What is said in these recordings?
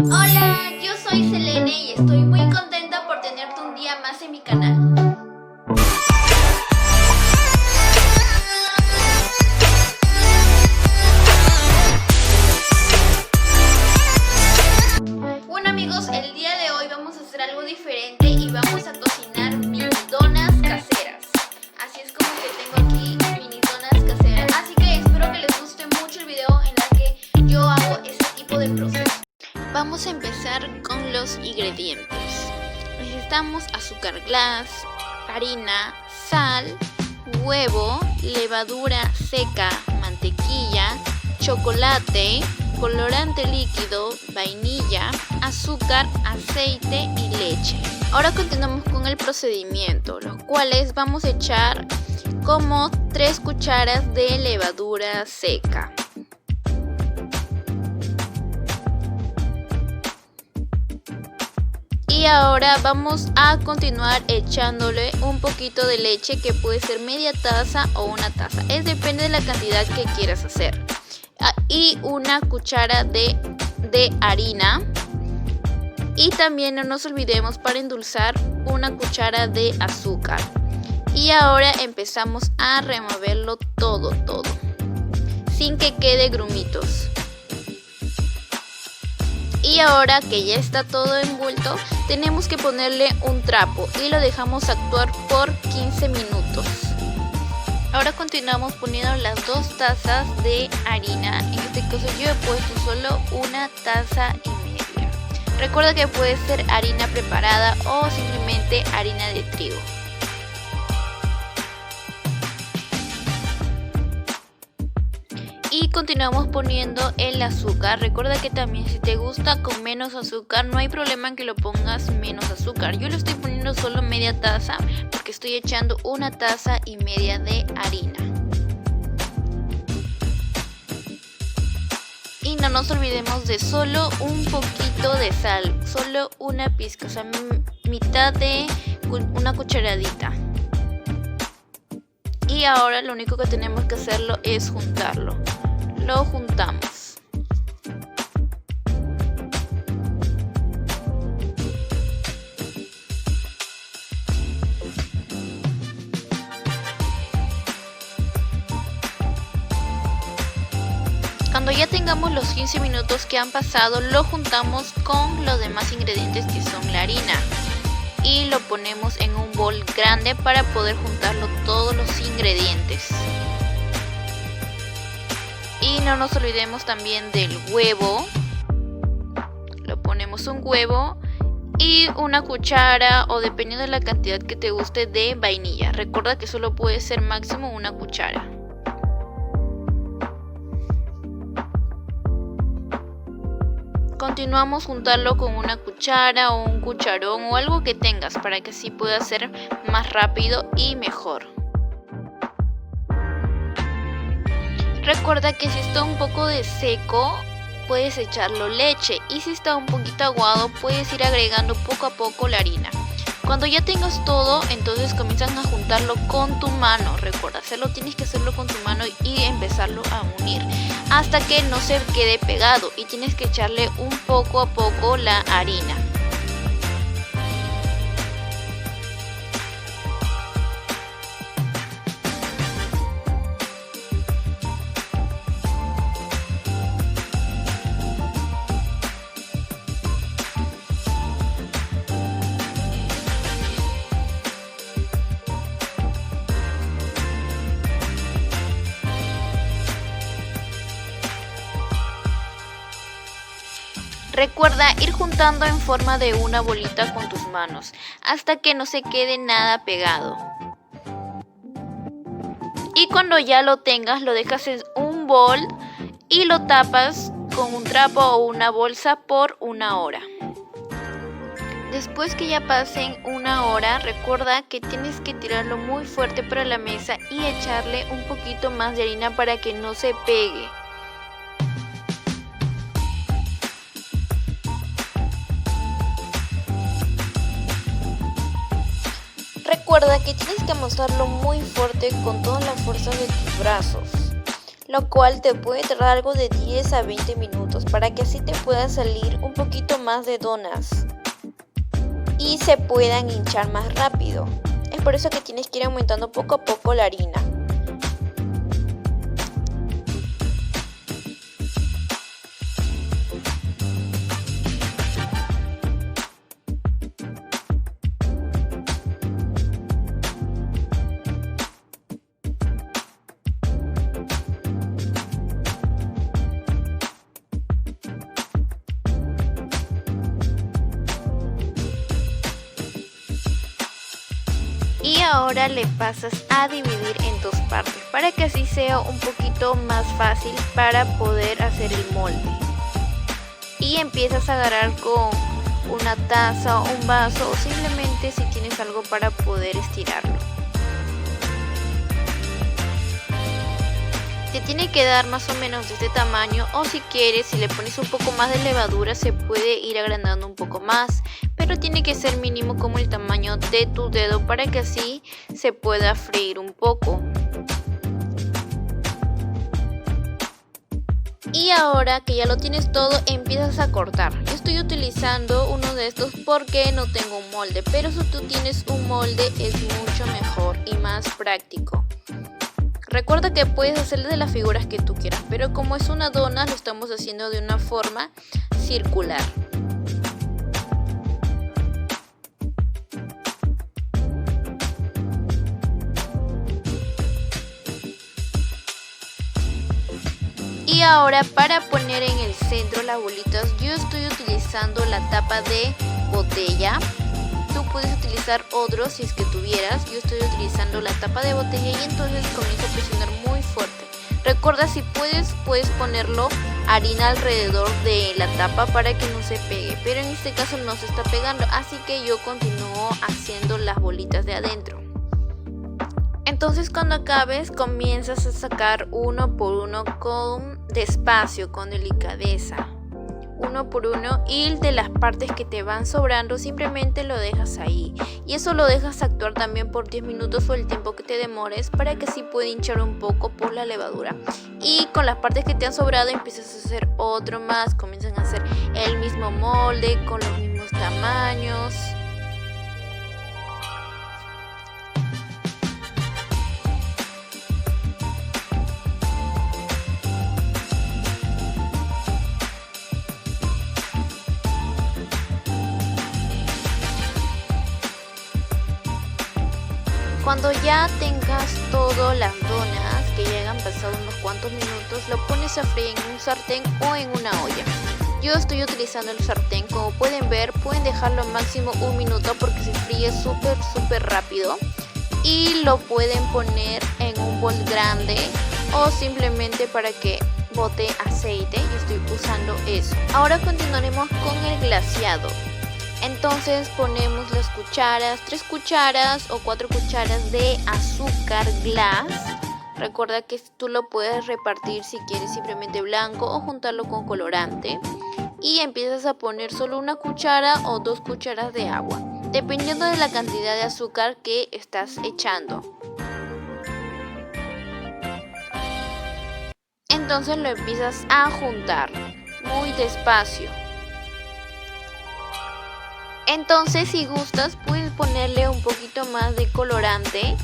Hola, yo soy Selene y estoy muy contenta por tenerte un día más en mi canal. Bueno amigos, el día de hoy vamos a hacer algo diferente y vamos a cocinar mini donas caseras. Así es como que tengo aquí mini donas caseras. Así que espero que les guste mucho el video en el que yo hago este tipo de proceso. Vamos a empezar con los ingredientes. Necesitamos azúcar glass, harina, sal, huevo, levadura seca, mantequilla, chocolate, colorante líquido, vainilla, azúcar, aceite y leche. Ahora continuamos con el procedimiento, los cuales vamos a echar como 3 cucharas de levadura seca. Y ahora vamos a continuar echándole un poquito de leche, que puede ser media taza o una taza, depende de la cantidad que quieras hacer. Y una cuchara de harina, y también no nos olvidemos, para endulzar, una cuchara de azúcar. Y ahora empezamos a removerlo todo sin que quede grumitos. Y ahora que ya está todo envuelto, tenemos que ponerle un trapo y lo dejamos actuar por 15 minutos. Ahora continuamos poniendo las 2 tazas de harina. En este caso yo he puesto solo una taza y media. Recuerda que puede ser harina preparada o simplemente harina de trigo. Y continuamos poniendo el azúcar. Recuerda que también, si te gusta con menos azúcar, no hay problema en que lo pongas menos azúcar. Yo le estoy poniendo solo media taza porque estoy echando una taza y media de harina. Y no nos olvidemos de solo un poquito de sal, solo una pizca, o sea, mitad de una cucharadita. Y ahora lo único que tenemos que hacerlo es juntarlo. Lo juntamos. Cuando ya tengamos los 15 minutos que han pasado, lo juntamos con los demás ingredientes, que son la harina, y lo ponemos en un bol grande para poder juntarlo todos los ingredientes. Y no nos olvidemos también del huevo. Lo ponemos un huevo y una cuchara, o dependiendo de la cantidad que te guste, de vainilla. Recuerda que solo puede ser máximo una cuchara. Continuamos juntarlo con una cuchara o un cucharón o algo que tengas, para que así pueda ser más rápido y mejor. Recuerda que si está un poco de seco, puedes echarlo leche, y si está un poquito aguado, puedes ir agregando poco a poco la harina. Cuando ya tengas todo, entonces comienzan a juntarlo con tu mano. Recuerda, tienes que hacerlo con tu mano y empezarlo a unir hasta que no se quede pegado, y tienes que echarle un poco a poco la harina. Recuerda ir juntando en forma de una bolita con tus manos hasta que no se quede nada pegado. Y cuando ya lo tengas, lo dejas en un bol y lo tapas con un trapo o una bolsa por 1 hora. Después que ya pasen 1 hora, recuerda que tienes que tirarlo muy fuerte para la mesa y echarle un poquito más de harina para que no se pegue. Recuerda que tienes que amasarlo muy fuerte con toda la fuerza de tus brazos. lo cual te puede tardar algo de 10 a 20 minutos para que así te puedan salir un poquito más de donas y se puedan hinchar más rápido. Es por eso que tienes que ir aumentando poco a poco la harina. Y ahora le pasas a dividir en dos partes para que así sea un poquito más fácil para poder hacer el molde. Y empiezas a agarrar con una taza o un vaso o simplemente si tienes algo para poder estirarlo. Te tiene que dar más o menos de este tamaño, o si quieres, si le pones un poco más de levadura se puede ir agrandando un poco más, pero tiene que ser mínimo como el tamaño de tu dedo para que así se pueda freír un poco. Y ahora que ya lo tienes todo, empiezas a cortar. Yo estoy utilizando uno de estos porque no tengo un molde, pero si tú tienes un molde es mucho mejor y más práctico. Recuerda que puedes hacerle de las figuras que tú quieras, pero como es una dona, lo estamos haciendo de una forma circular. Y ahora para poner en el centro las bolitas, yo estoy utilizando la tapa de botella. Tú puedes utilizar otro si es que tuvieras. Yo estoy utilizando la tapa de botella y entonces comienzo a presionar muy fuerte. Recuerda, si puedes ponerlo harina alrededor de la tapa para que no se pegue, pero en este caso no se está pegando, así que yo continúo haciendo las bolitas de adentro. Entonces cuando acabes comienzas a sacar uno por uno con despacio, con delicadeza. Uno por uno, y de las partes que te van sobrando simplemente lo dejas ahí, y eso lo dejas actuar también por 10 minutos o el tiempo que te demores para que así pueda hinchar un poco por la levadura. Y con las partes que te han sobrado empiezas a hacer otro más, comienzan a hacer el mismo molde con los mismos tamaños. Cuando ya tengas todas las donas que ya hayan pasado unos cuantos minutos, lo pones a freír en un sartén o en una olla. Yo estoy utilizando el sartén, como pueden ver, pueden dejarlo máximo un minuto porque se fríe súper rápido. Y lo pueden poner en un bol grande o simplemente para que bote aceite. Yo estoy usando eso. Ahora continuaremos con el glaseado. Entonces ponemos las cucharas, 3 cucharas o 4 cucharas de azúcar glass. Recuerda que tú lo puedes repartir si quieres simplemente blanco o juntarlo con colorante. Y empiezas a poner solo una cuchara o 2 cucharas de agua, dependiendo de la cantidad de azúcar que estás echando. Entonces lo empiezas a juntar muy despacio. Entonces si gustas puedes ponerle un poquito más de colorante.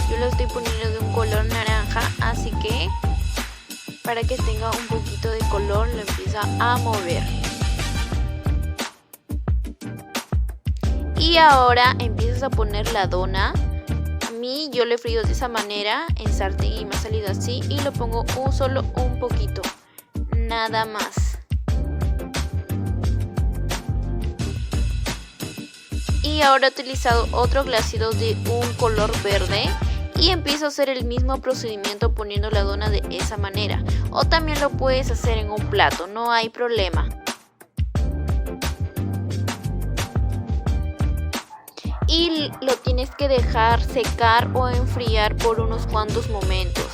Yo lo estoy poniendo de un color naranja, así que para que tenga un poquito de color lo empieza a mover. Y ahora empiezas a poner la dona. A mí yo lo he freído de esa manera en sartén y me ha salido así, y lo pongo solo un poquito, nada más. Y ahora he utilizado otro glaseado de un color verde y empiezo a hacer el mismo procedimiento poniendo la dona de esa manera. O también lo puedes hacer en un plato, no hay problema. Y lo tienes que dejar secar o enfriar por unos cuantos momentos.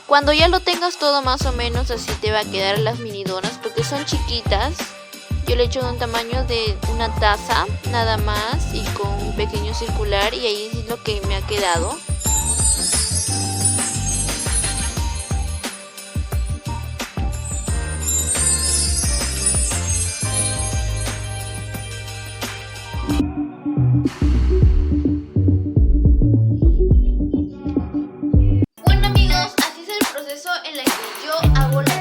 Cuando ya lo tengas todo más o menos así te va a quedar las mini donas, porque son chiquitas. Yo le he hecho de un tamaño de una taza nada más y con un pequeño circular, y ahí es lo que me ha quedado. Bueno amigos, así es el proceso en el que yo hago la